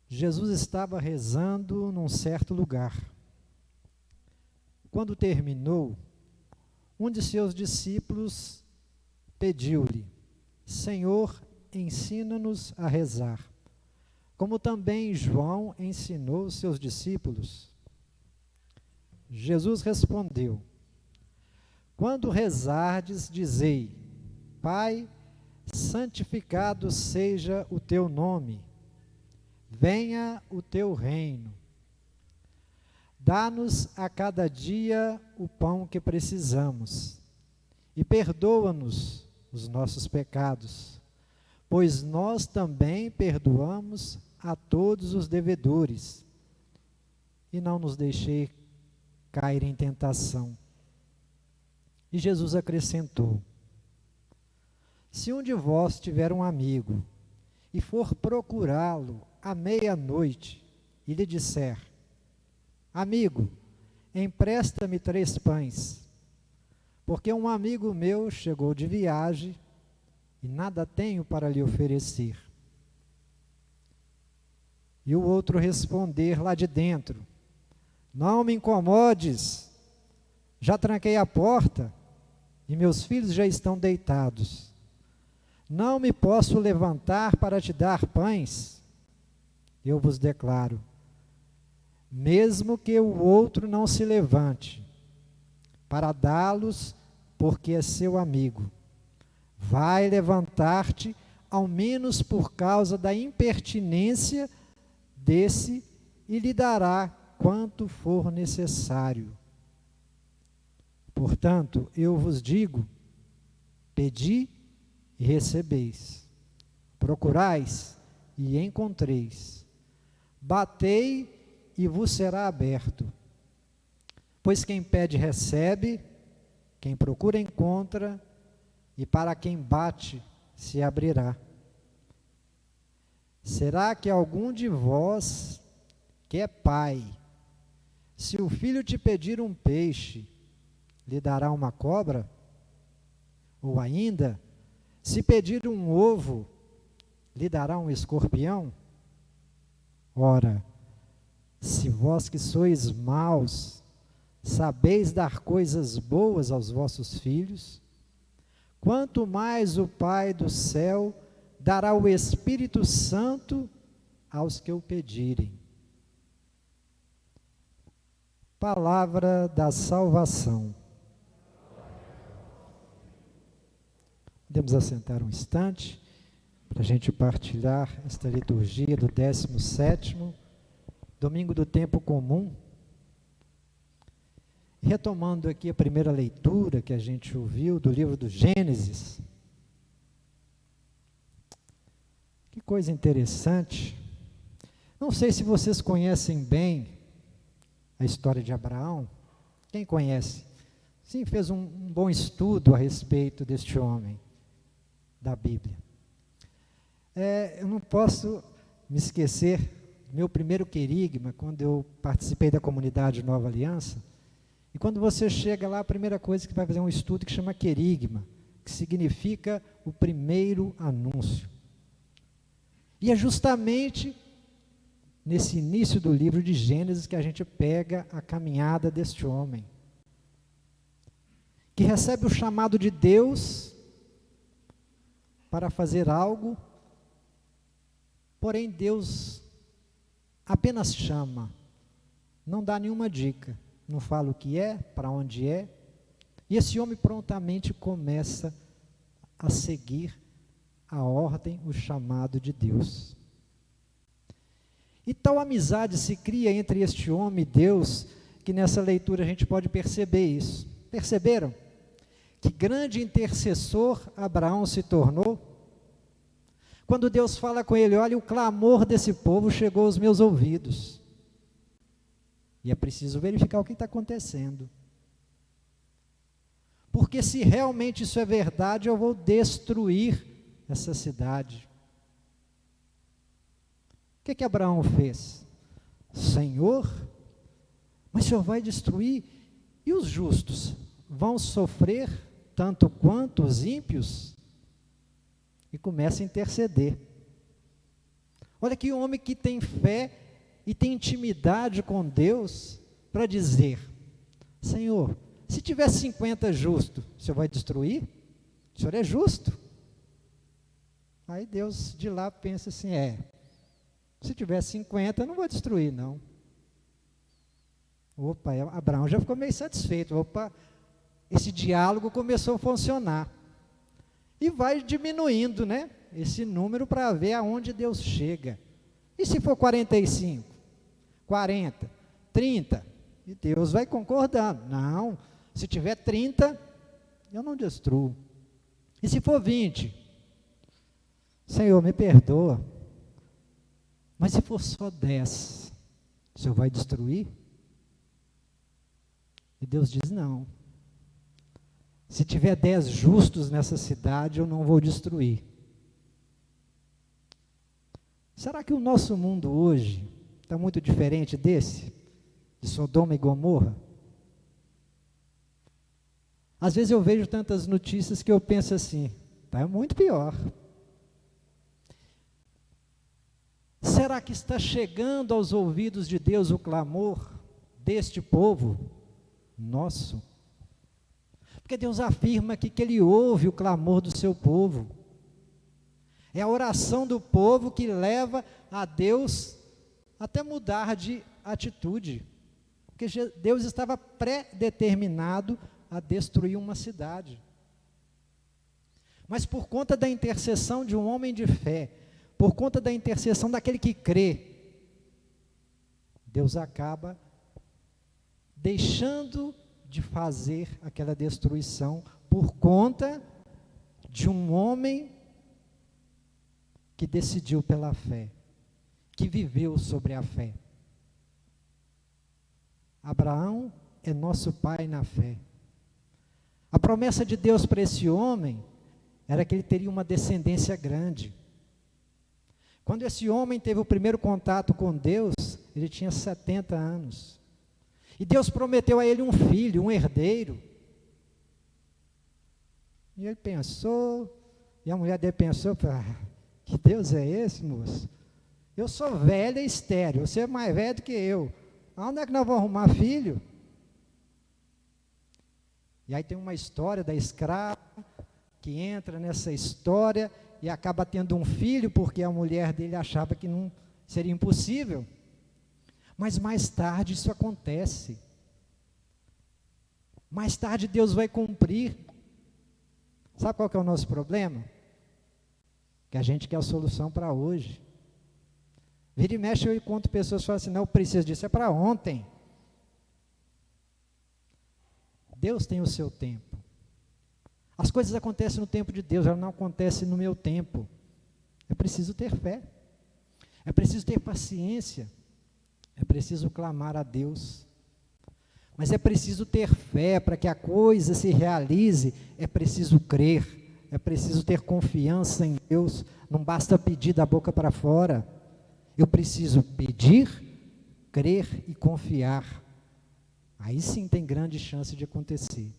Jesus estava rezando num certo lugar. Quando terminou, um de seus discípulos pediu-lhe: Senhor, ensina-nos a rezar, como também João ensinou os seus discípulos. Jesus respondeu: Quando rezardes, dizei: Pai, santificado seja o teu nome, venha o teu reino. Dá-nos a cada dia o pão que precisamos e perdoa-nos os nossos pecados, pois nós também perdoamos a todos os devedores. E não nos deixei cair em tentação. E Jesus acrescentou: Se um de vós tiver um amigo e for procurá-lo à meia-noite e lhe disser: Amigo, empresta-me 3 pães, porque um amigo meu chegou de viagem e nada tenho para lhe oferecer. E o outro responder lá de dentro: Não me incomodes, já tranquei a porta e meus filhos já estão deitados. Não me posso levantar para te dar pães? Eu vos declaro, mesmo que o outro não se levante para dá-los, porque é seu amigo, vai levantar-te, ao menos por causa da impertinência desse, e lhe dará quanto for necessário. Portanto, eu vos digo: pedi e recebeis, procurais e encontreis, batei e vos será aberto. Pois quem pede recebe, quem procura encontra, e para quem bate se abrirá. Será que algum de vós, que é pai, se o filho te pedir um peixe, lhe dará uma cobra? Ou ainda, se pedir um ovo, lhe dará um escorpião? Ora, se vós que sois maus, sabeis dar coisas boas aos vossos filhos, quanto mais o Pai do céu dará o Espírito Santo aos que o pedirem. Palavra da salvação. Podemos assentar um instante para a gente partilhar esta liturgia do 17º domingo do tempo comum. Retomando aqui a primeira leitura que a gente ouviu do livro do Gênesis. Que coisa interessante. Não sei se vocês conhecem bem a história de Abraão. Quem conhece? Sim, fez um bom estudo a respeito deste homem da Bíblia. Eu não posso me esquecer do meu primeiro querigma, quando eu participei da comunidade Nova Aliança. E quando você chega lá, a primeira coisa que vai fazer é um estudo que chama querigma, que significa o primeiro anúncio. E é justamente nesse início do livro de Gênesis que a gente pega a caminhada deste homem, que recebe o chamado de Deus para fazer algo, porém Deus apenas chama, não dá nenhuma dica, não fala o que é, para onde é, e esse homem prontamente começa a seguir a ordem, o chamado de Deus. E tal amizade se cria entre este homem e Deus, que nessa leitura a gente pode perceber isso. Perceberam? Que grande intercessor Abraão se tornou? Quando Deus fala com ele: olha, o clamor desse povo chegou aos meus ouvidos. E é preciso verificar o que está acontecendo. Porque se realmente isso é verdade, eu vou destruir essa cidade. O que Abraão fez? Senhor, mas o Senhor vai destruir? E os justos vão sofrer tanto quanto os ímpios? E começa a interceder. Olha que homem que tem fé e tem intimidade com Deus para dizer: Senhor, se tiver 50 justos, o Senhor vai destruir? O Senhor é justo. Aí Deus de lá pensa assim: se tiver 50, eu não vou destruir, não. Opa, Abraão já ficou meio satisfeito. Opa, esse diálogo começou a funcionar. E vai diminuindo, né, esse número para ver aonde Deus chega. E se for 45, 40, 30? E Deus vai concordando. Não, se tiver 30, eu não destruo. E se for 20? Senhor, me perdoa. Mas se for só 10, o Senhor vai destruir? E Deus diz: não. Se tiver 10 justos nessa cidade, eu não vou destruir. Será que o nosso mundo hoje está muito diferente desse? De Sodoma e Gomorra? Às vezes eu vejo tantas notícias que eu penso assim: está muito pior. Será que está chegando aos ouvidos de Deus o clamor deste povo nosso? Porque Deus afirma aqui que Ele ouve o clamor do seu povo. É a oração do povo que leva a Deus até mudar de atitude. Porque Deus estava pré-determinado a destruir uma cidade. Mas por conta da intercessão de um homem de fé, por conta da intercessão daquele que crê, Deus acaba deixando de fazer aquela destruição por conta de um homem que decidiu pela fé, que viveu sobre a fé. Abraão é nosso pai na fé. A promessa de Deus para esse homem era que ele teria uma descendência grande. Quando esse homem teve o primeiro contato com Deus, ele tinha 70 anos. E Deus prometeu a ele um filho, um herdeiro. E ele pensou, e a mulher dele pensou: que Deus é esse, moço? Eu sou velha e estéril, você é mais velho do que eu. Onde é que nós vamos arrumar filho? E aí tem uma história da escrava que entra nessa história e acaba tendo um filho, porque a mulher dele achava que não seria impossível. Mas mais tarde isso acontece. Mais tarde Deus vai cumprir. Sabe qual que é o nosso problema? Que a gente quer a solução para hoje. Vira e mexe, eu encontro pessoas que falam assim: não, eu preciso disso, é para ontem. Deus tem o seu tempo. As coisas acontecem no tempo de Deus, elas não acontecem no meu tempo. É preciso ter fé. É preciso ter paciência. É preciso clamar a Deus. Mas é preciso ter fé para que a coisa se realize. É preciso crer. É preciso ter confiança em Deus. Não basta pedir da boca para fora. Eu preciso pedir, crer e confiar. Aí sim tem grande chance de acontecer.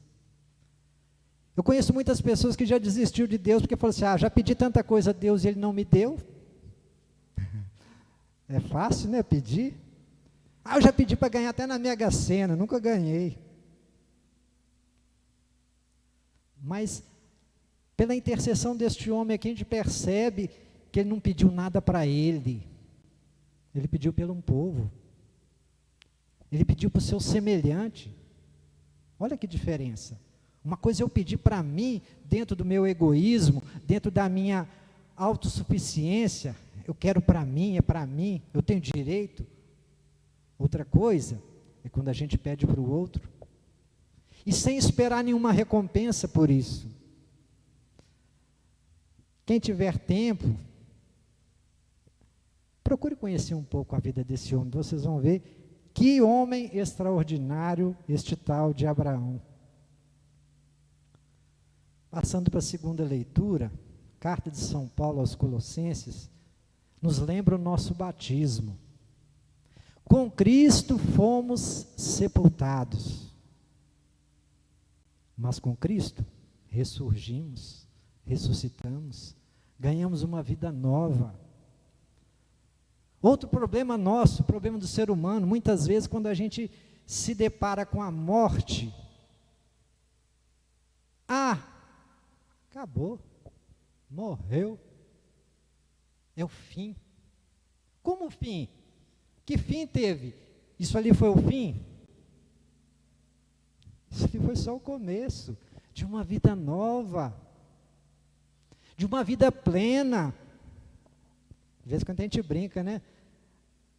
Eu conheço muitas pessoas que já desistiu de Deus porque falaram assim: já pedi tanta coisa a Deus e Ele não me deu. É fácil, né, pedir? Eu já pedi para ganhar até na Mega Sena, nunca ganhei. Mas, pela intercessão deste homem aqui, a gente percebe que ele não pediu nada para ele. Ele pediu pelo um povo. Ele pediu para o seu semelhante. Olha que diferença. Uma coisa é eu pedir para mim, dentro do meu egoísmo, dentro da minha autossuficiência. Eu quero para mim, é para mim, eu tenho direito. Outra coisa é quando a gente pede para o outro, e sem esperar nenhuma recompensa por isso. Quem tiver tempo, procure conhecer um pouco a vida desse homem, vocês vão ver que homem extraordinário este tal de Abraão. Passando para a segunda leitura, carta de São Paulo aos Colossenses, nos lembra o nosso batismo. Com Cristo fomos sepultados, mas com Cristo ressurgimos, ressuscitamos, ganhamos uma vida nova. Outro problema nosso, problema do ser humano, muitas vezes quando a gente se depara com a morte, acabou, morreu, é o fim. Como o fim? Que fim teve? Isso ali foi o fim? Isso ali foi só o começo de uma vida nova, de uma vida plena. De vez em quando a gente brinca, né?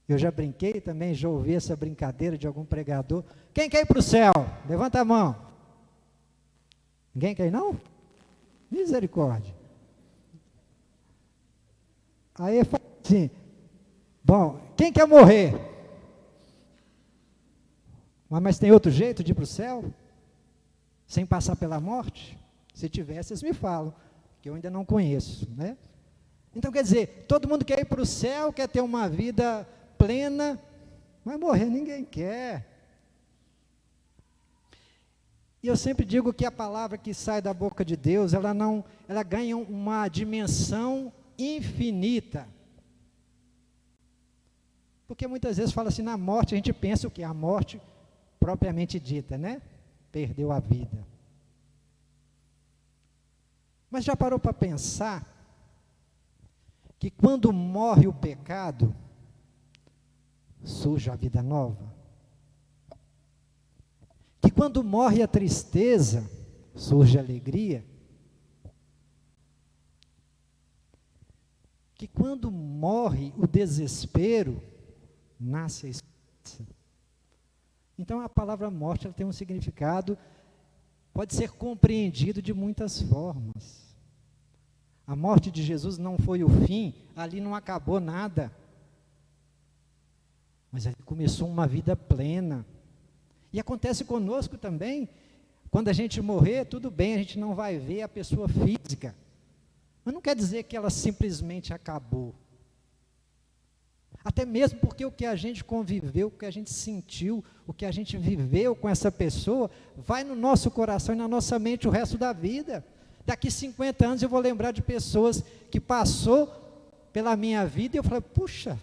Eu já brinquei também, já ouvi essa brincadeira de algum pregador. Quem quer ir para o céu? Levanta a mão. Ninguém quer ir, não? Misericórdia. Aí fala assim, bom, quem quer morrer? Mas tem outro jeito de ir para o céu? Sem passar pela morte? Se tiver, vocês me falam, que eu ainda não conheço, né? Então, quer dizer, todo mundo quer ir para o céu, quer ter uma vida plena, mas morrer ninguém quer. E eu sempre digo que a palavra que sai da boca de Deus, ela ganha uma dimensão infinita. Porque muitas vezes fala assim, na morte a gente pensa o que? A morte propriamente dita, né? Perdeu a vida. Mas já parou para pensar que quando morre o pecado, surge a vida nova? Que quando morre a tristeza, surge a alegria? Que quando morre o desespero, nasce a esperança? Então a palavra morte, ela tem um significado, pode ser compreendido de muitas formas. A morte de Jesus não foi o fim, ali não acabou nada. Mas ali começou uma vida plena. E acontece conosco também, quando a gente morrer, tudo bem, a gente não vai ver a pessoa física. Mas não quer dizer que ela simplesmente acabou. Até mesmo porque o que a gente conviveu, o que a gente sentiu, o que a gente viveu com essa pessoa, vai no nosso coração e na nossa mente o resto da vida. Daqui 50 anos eu vou lembrar de pessoas que passou pela minha vida e eu falei, puxa,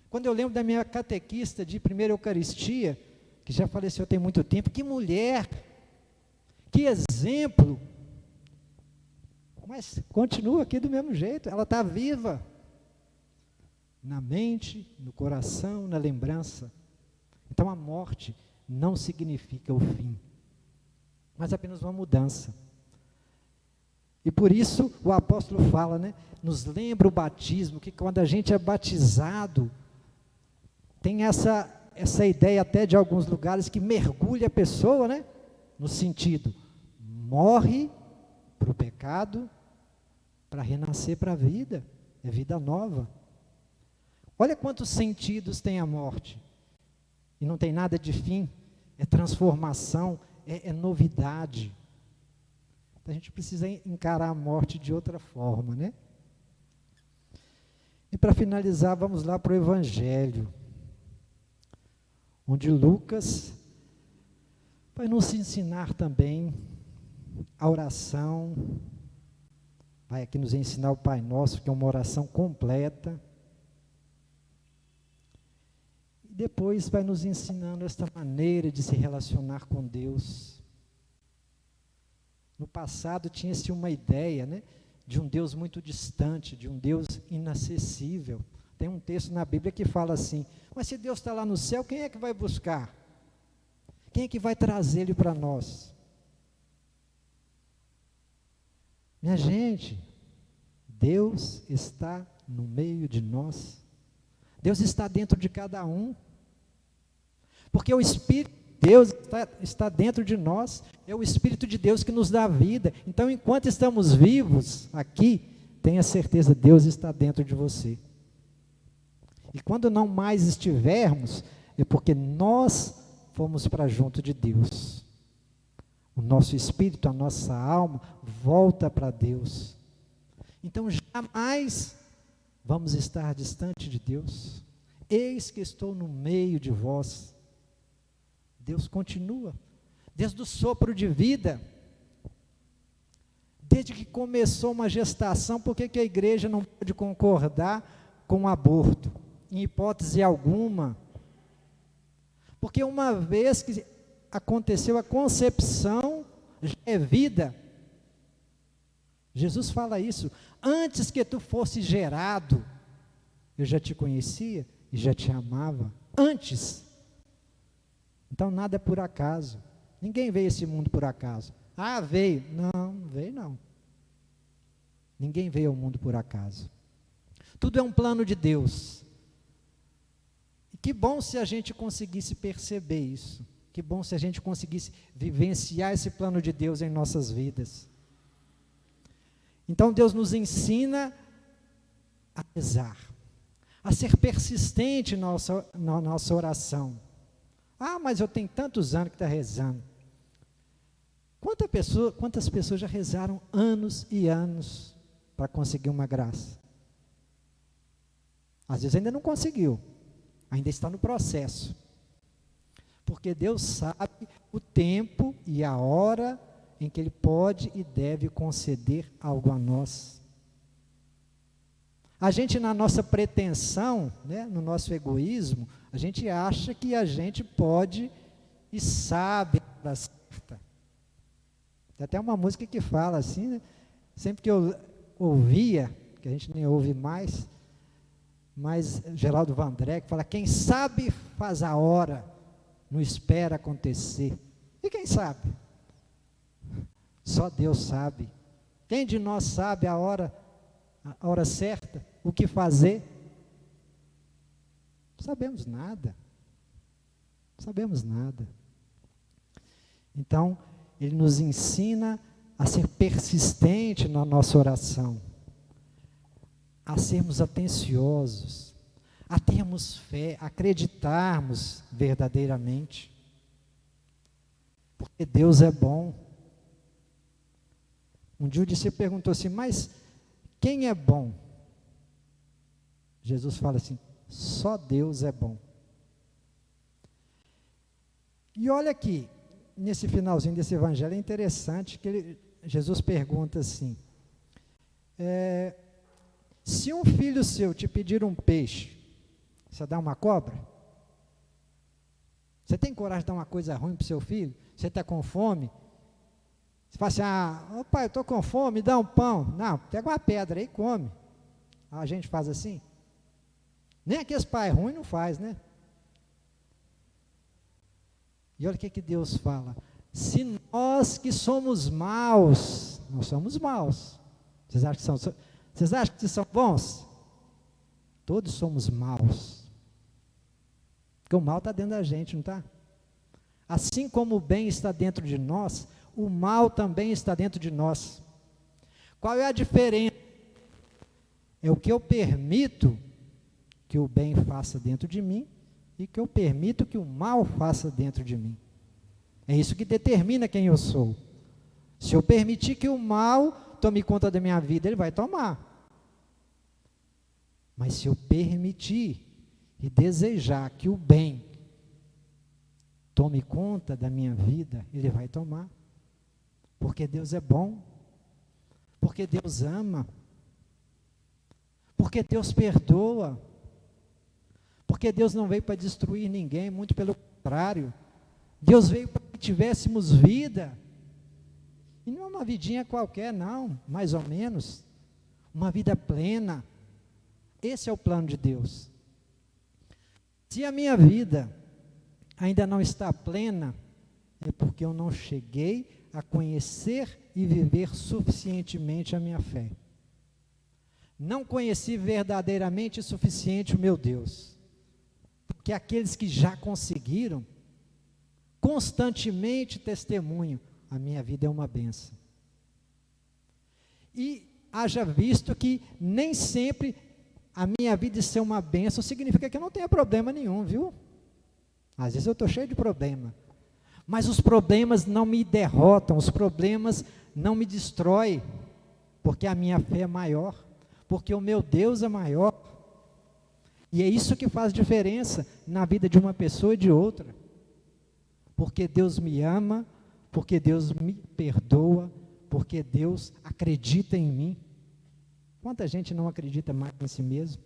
quando eu lembro da minha catequista de primeira Eucaristia, que já faleceu tem muito tempo, que mulher, que exemplo, mas continua aqui do mesmo jeito, ela está viva, na mente, no coração, na lembrança. Então a morte não significa o fim, mas apenas uma mudança. E por isso o apóstolo fala, né, nos lembra o batismo, que quando a gente é batizado, tem essa ideia até de alguns lugares que mergulha a pessoa, né, no sentido, morre para o pecado, para renascer para a vida, é vida nova. Olha quantos sentidos tem a morte, e não tem nada de fim, é transformação, é novidade. Então a gente precisa encarar a morte de outra forma, né? E para finalizar, vamos lá para o Evangelho, onde Lucas vai nos ensinar também a oração, vai aqui nos ensinar o Pai Nosso, que é uma oração completa, e depois vai nos ensinando esta maneira de se relacionar com Deus. No passado tinha-se uma ideia, né, de um Deus muito distante, de um Deus inacessível. Tem um texto na Bíblia que fala assim, mas se Deus está lá no céu, quem é que vai buscar? Quem é que vai trazer Ele para nós? Minha gente, Deus está no meio de nós. Deus está dentro de cada um. Porque o Espírito de Deus está dentro de nós. É o Espírito de Deus que nos dá vida. Então, enquanto estamos vivos aqui, tenha certeza, Deus está dentro de você. E quando não mais estivermos, é porque nós fomos para junto de Deus. O nosso espírito, a nossa alma, volta para Deus. Então, jamais vamos estar distante de Deus. Eis que estou no meio de vós. Deus continua. Desde o sopro de vida, desde que começou uma gestação, por que a igreja não pode concordar com o aborto, em hipótese alguma. Porque uma vez que aconteceu a concepção, já é vida. Jesus fala isso: antes que tu fosse gerado, eu já te conhecia e já te amava. Antes. Então nada é por acaso. Ninguém veio a esse mundo por acaso. Ah, veio. Não veio não. Ninguém veio ao mundo por acaso. Tudo é um plano de Deus. E que bom se a gente conseguisse perceber isso. Que bom se a gente conseguisse vivenciar esse plano de Deus em nossas vidas. Então Deus nos ensina a rezar, a ser persistente na nossa oração. Ah, mas eu tenho tantos anos que está rezando. Quantas pessoas já rezaram anos e anos para conseguir uma graça? Às vezes ainda não conseguiu, ainda está no processo. Porque Deus sabe o tempo e a hora em que Ele pode e deve conceder algo a nós. A gente, na nossa pretensão, né, no nosso egoísmo, a gente acha que a gente pode e sabe a hora certa. Tem até uma música que fala assim, né? Sempre que eu ouvia, que a gente nem ouve mais, mas Geraldo Vandré, que fala: quem sabe faz a hora, não espera acontecer. E quem sabe? Só Deus sabe. Quem de nós sabe a hora certa, o que fazer? Não sabemos nada. Não sabemos nada. Então, Ele nos ensina a ser persistente na nossa oração, a sermos atenciosos, a termos fé, a acreditarmos verdadeiramente. Porque Deus é bom. Um dia o discípulo perguntou assim: mas quem é bom? Jesus fala assim: só Deus é bom. E olha aqui, nesse finalzinho desse evangelho é interessante que Jesus pergunta assim: se um filho seu te pedir um peixe, você dá uma cobra? Você tem coragem de dar uma coisa ruim para o seu filho? Você está com fome? Você fala assim: ô pai, eu estou com fome, me dá um pão. Não, pega uma pedra aí e come. A gente faz assim? Nem aqueles pais ruins não faz, né? E olha o que Deus fala: se nós que somos maus, nós somos maus. Vocês acham que são bons? Todos somos maus. Porque o mal está dentro da gente, não está? Assim como o bem está dentro de nós, o mal também está dentro de nós. Qual é a diferença? É o que eu permito que o bem faça dentro de mim e que eu permito que o mal faça dentro de mim. É isso que determina quem eu sou. Se eu permitir que o mal tome conta da minha vida, ele vai tomar. Mas se eu permitir e desejar que o bem tome conta da minha vida, ele vai tomar. Porque Deus é bom, porque Deus ama, porque Deus perdoa, porque Deus não veio para destruir ninguém, muito pelo contrário. Deus veio para que tivéssemos vida, e não é uma vidinha qualquer não, mais ou menos, uma vida plena. Esse é o plano de Deus. Se a minha vida ainda não está plena, é porque eu não cheguei a conhecer e viver suficientemente a minha fé. Não conheci verdadeiramente o suficiente o meu Deus. Porque aqueles que já conseguiram, constantemente testemunham: a minha vida é uma bênção. E haja visto que nem sempre a minha vida ser uma bênção significa que eu não tenha problema nenhum, viu? Às vezes eu estou cheio de problema. Mas os problemas não me derrotam, os problemas não me destroem, porque a minha fé é maior, porque o meu Deus é maior. E é isso que faz diferença na vida de uma pessoa e de outra. Porque Deus me ama, porque Deus me perdoa, porque Deus acredita em mim. Quanta gente não acredita mais em si mesmo?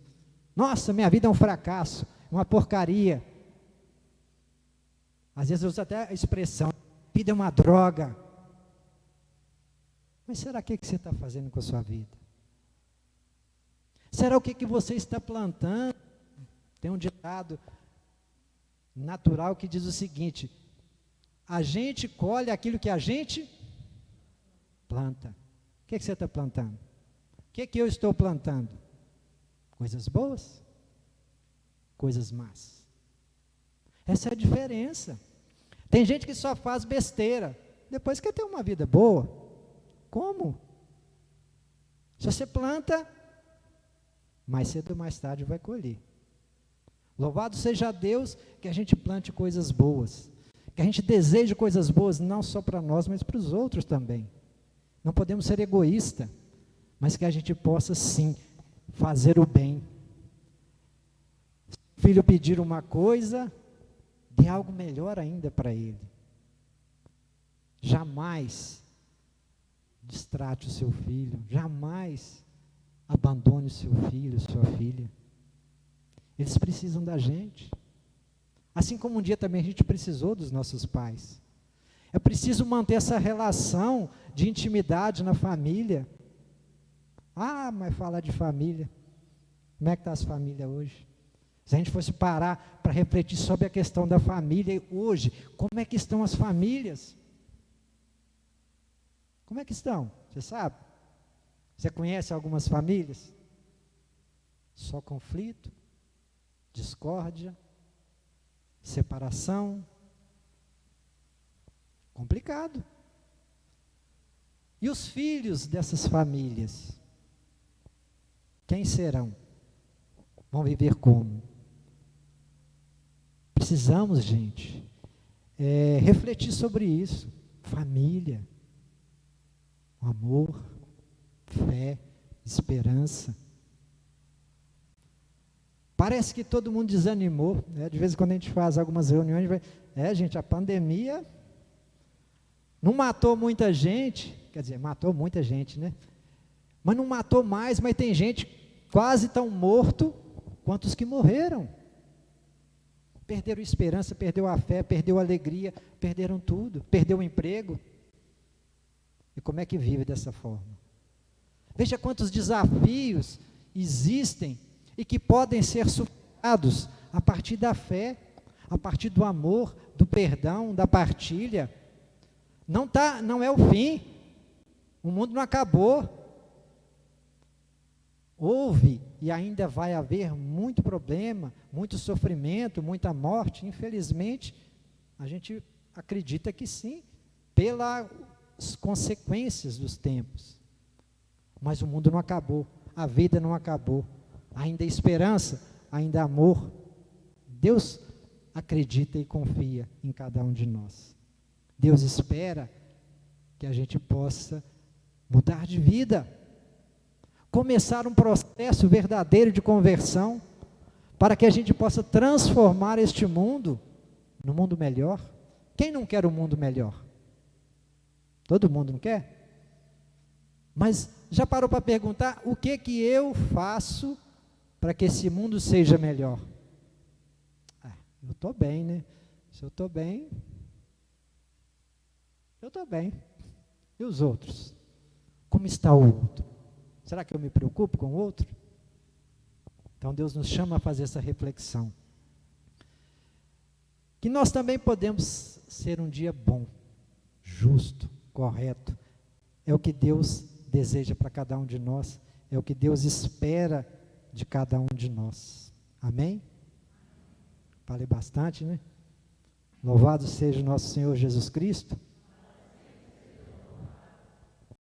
Nossa, minha vida é um fracasso, uma porcaria. Às vezes eu uso até a expressão, vida é uma droga. Mas será que você está fazendo com a sua vida? Será o que você está plantando? Tem um ditado natural que diz o seguinte: a gente colhe aquilo que a gente planta. O que você está plantando? O que eu estou plantando? Coisas boas? Coisas más? Essa é a diferença. Tem gente que só faz besteira, depois quer ter uma vida boa. Como? Se você planta, mais cedo ou mais tarde vai colher. Louvado seja Deus que a gente plante coisas boas, que a gente deseje coisas boas, não só para nós, mas para os outros também. Não podemos ser egoístas, mas que a gente possa sim fazer o bem. Se o filho pedir uma coisa, dê algo melhor ainda para ele. Jamais distrate o seu filho, jamais abandone o seu filho, sua filha. Eles precisam da gente. Assim como um dia também a gente precisou dos nossos pais. É preciso manter essa relação de intimidade na família. Ah, mas falar de família. Como é que está as famílias hoje? Se a gente fosse parar para refletir sobre a questão da família hoje, como é que estão as famílias? Como é que estão? Você sabe? Você conhece algumas famílias? Só conflito, discórdia, separação. Complicado. E os filhos dessas famílias? Quem serão? Vão viver como? Precisamos, gente, refletir sobre isso. Família, amor, fé, esperança. Parece que todo mundo desanimou, né? De vez em quando a gente faz algumas reuniões, gente, a pandemia não matou muita gente, quer dizer, matou muita gente, né? Mas não matou mais, mas tem gente quase tão morto quanto os que morreram. Perderam a esperança, perdeu a fé, perdeu a alegria, perderam tudo, perdeu o emprego. E como é que vive dessa forma? Veja quantos desafios existem e que podem ser superados a partir da fé, a partir do amor, do perdão, da partilha. Não é o fim. O mundo não acabou. Houve e ainda vai haver muito problema, muito sofrimento, muita morte. Infelizmente, a gente acredita que sim, pelas consequências dos tempos. Mas o mundo não acabou, a vida não acabou. Ainda há esperança, ainda há amor. Deus acredita e confia em cada um de nós. Deus espera que a gente possa mudar de vida, começar um processo verdadeiro de conversão, para que a gente possa transformar este mundo num mundo melhor. Quem não quer um mundo melhor? Todo mundo não quer? Mas já parou para perguntar o que eu faço para que esse mundo seja melhor? Eu estou bem, né? Se eu estou bem, eu estou bem. E os outros? Como está o outro? Será que eu me preocupo com o outro? Então Deus nos chama a fazer essa reflexão. Que nós também podemos ser um dia bom, justo, correto. É o que Deus deseja para cada um de nós, é o que Deus espera de cada um de nós. Amém? Falei bastante, né? Louvado seja o nosso Senhor Jesus Cristo.